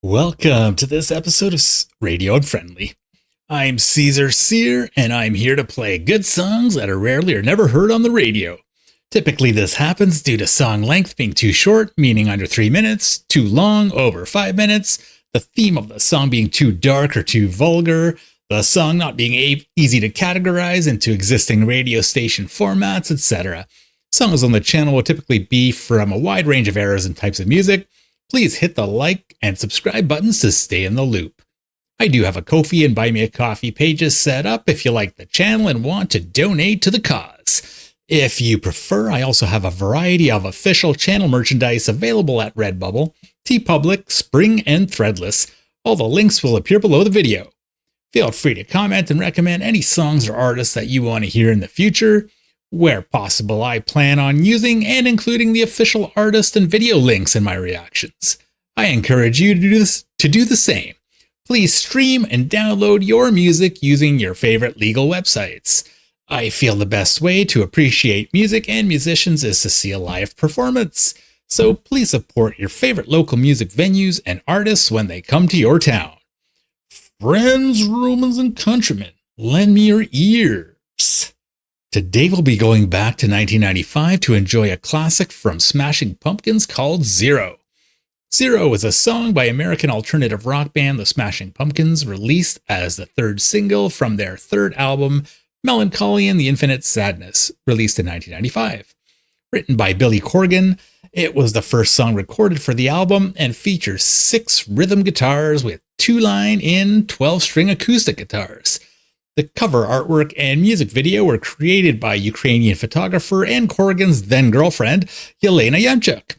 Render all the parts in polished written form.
Welcome to this episode of Radio Unfriendly. I'm Caesar Sear, and I'm here to play good songs that are rarely or never heard on the radio. Typically, this happens due to song length being too short, meaning under 3 minutes, too long, over 5 minutes, the theme of the song being too dark or too vulgar, the song not being easy to categorize into existing radio station formats, etc. Songs on the channel will typically be from a wide range of eras and types of music. Please hit the like and subscribe buttons to stay in the loop. I do have a Ko-fi and Buy Me a Coffee pages set up if you like the channel and want to donate to the cause. If you prefer, I also have a variety of official channel merchandise available at Redbubble, TeePublic, Spring, and Threadless. All the links will appear below the video. Feel free to comment and recommend any songs or artists that you want to hear in the future. Where possible, I plan on using and including the official artist and video links in my reactions. I encourage you to do the same. Please stream and download your music using your favorite legal websites. I feel the best way to appreciate music and musicians is to see a live performance. So please support your favorite local music venues and artists when they come to your town. Friends, Romans, and countrymen, lend me your ears. Today we'll be going back to 1995 to enjoy a classic from Smashing Pumpkins called Zero. Zero is a song by American alternative rock band The Smashing Pumpkins, released as the third single from their third album, Melancholy and the Infinite Sadness, released in 1995. Written by Billy Corgan, it was the first song recorded for the album and features 6 rhythm guitars with 2-line in 12-string acoustic guitars. The cover artwork and music video were created by Ukrainian photographer and Corgan's then-girlfriend, Yelena Yemchuk.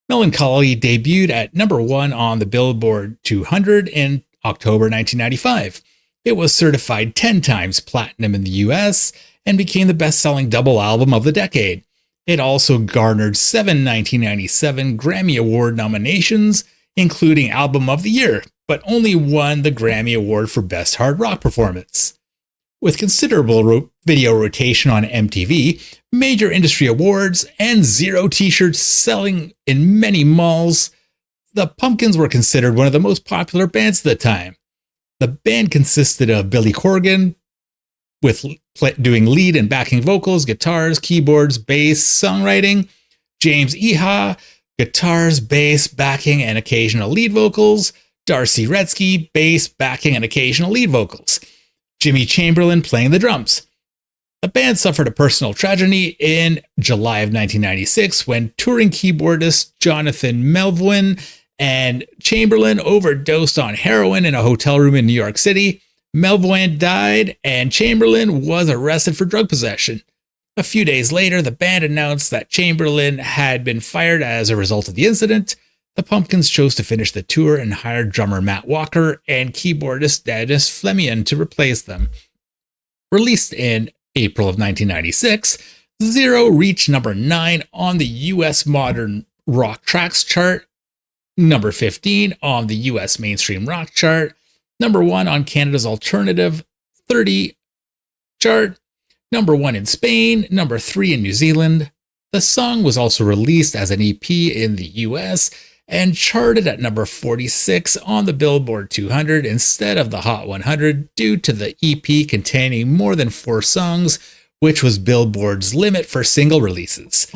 Melancholy debuted at number 1 on the Billboard 200 in October 1995. It was certified 10 times platinum in the US and became the best-selling double album of the decade. It also garnered 7 1997 Grammy Award nominations, including Album of the Year, but only won the Grammy Award for Best Hard Rock Performance. With considerable video rotation on MTV, major industry awards, and Zero t-shirts selling in many malls, the Pumpkins were considered one of the most popular bands at the time. The band consisted of Billy Corgan, with doing lead and backing vocals, guitars, keyboards, bass, songwriting, James Iha, guitars, bass, backing, and occasional lead vocals, Darcy Retzky, bass, backing, and occasional lead vocals, Jimmy Chamberlin playing the drums. The band suffered a personal tragedy in July of 1996 when touring keyboardist Jonathan Melvoin and Chamberlin overdosed on heroin in a hotel room in New York City. Melvoin died and Chamberlin was arrested for drug possession. A few days later, the band announced that Chamberlin had been fired as a result of the incident. The Pumpkins chose to finish the tour and hired drummer Matt Walker and keyboardist Dennis Fleming to replace them. Released in April of 1996, Zero reached number 9 on the US Modern Rock Tracks chart, number 15 on the US Mainstream Rock chart, number 1 on Canada's Alternative 30 chart, number 1 in Spain, number 3 in New Zealand. The song was also released as an EP in the US and charted at number 46 on the Billboard 200 instead of the Hot 100 due to the EP containing more than 4 songs, which was Billboard's limit for single releases.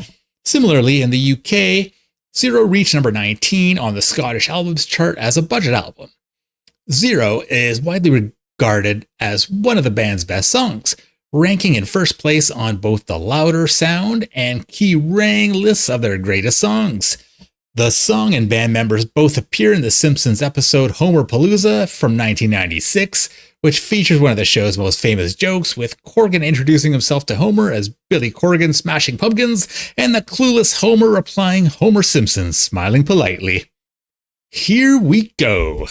Similarly, in the UK, Zero reached number 19 on the Scottish Albums chart as a budget album. Zero is widely regarded as one of the band's best songs, ranking in first place on both the Louder Sound and Kerrang lists of their greatest songs. The song and band members both appear in The Simpsons episode Homerpalooza from 1996, which features one of the show's most famous jokes, with Corgan introducing himself to Homer as Billy Corgan Smashing Pumpkins, and the clueless Homer replying Homer Simpson, smiling politely. Here we go.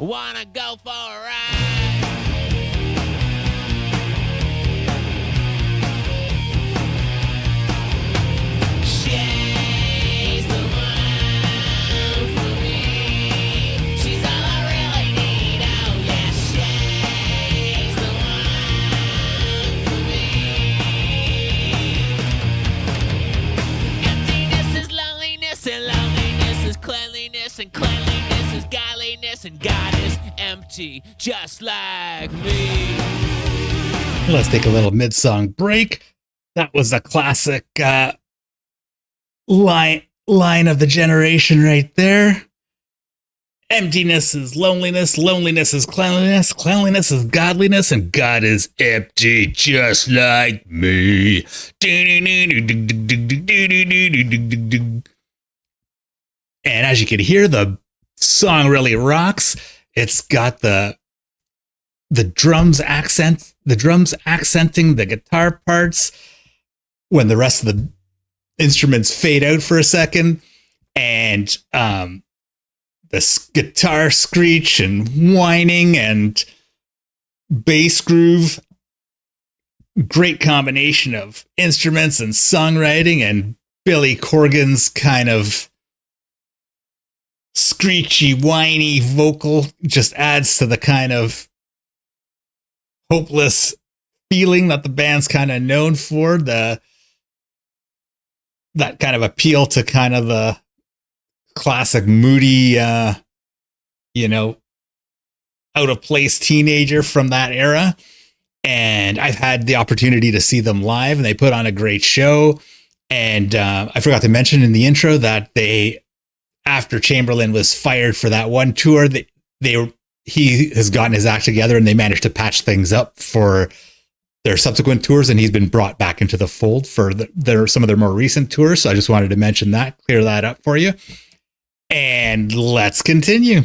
Wanna go for a ride? She's the one for me. She's all I really need. Oh yeah, she's the one for me. Emptiness is loneliness, and loneliness is cleanliness, and cleanliness is godliness, and God is empty, just like me. Let's take a little mid-song break. That was a classic line of the generation right there. Emptiness is loneliness, loneliness is cleanliness, cleanliness is godliness, and God is empty, just like me. And as you can hear, the song really rocks. It's got the drums accenting the guitar parts when the rest of the instruments fade out for a second, and the guitar screech and whining and bass groove. Great combination of instruments and songwriting, and Billy Corgan's kind of screechy, whiny vocal just adds to the kind of hopeless feeling that the band's kind of known for. That kind of appeal to kind of the classic moody, out of place teenager from that era. And I've had the opportunity to see them live, and they put on a great show. And I forgot to mention in the intro that after Chamberlain was fired for that one tour, he has gotten his act together, and they managed to patch things up for their subsequent tours, and he's been brought back into the fold for some of their more recent tours. So I just wanted to mention that, clear that up for you. And let's continue.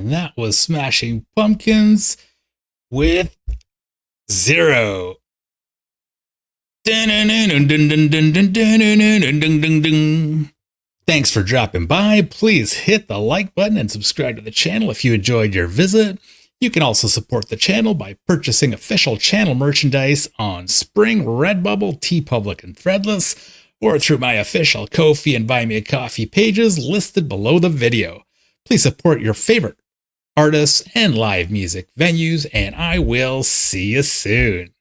That was Smashing Pumpkins with Zero. Thanks for dropping by. Please hit the like button and subscribe to the channel if you enjoyed your visit. You can also support the channel by purchasing official channel merchandise on Spring, Redbubble, TeePublic, and Threadless, or through my official Ko-fi and Buy Me a Coffee pages listed below the video. Please support your favorite artists and live music venues, and I will see you soon.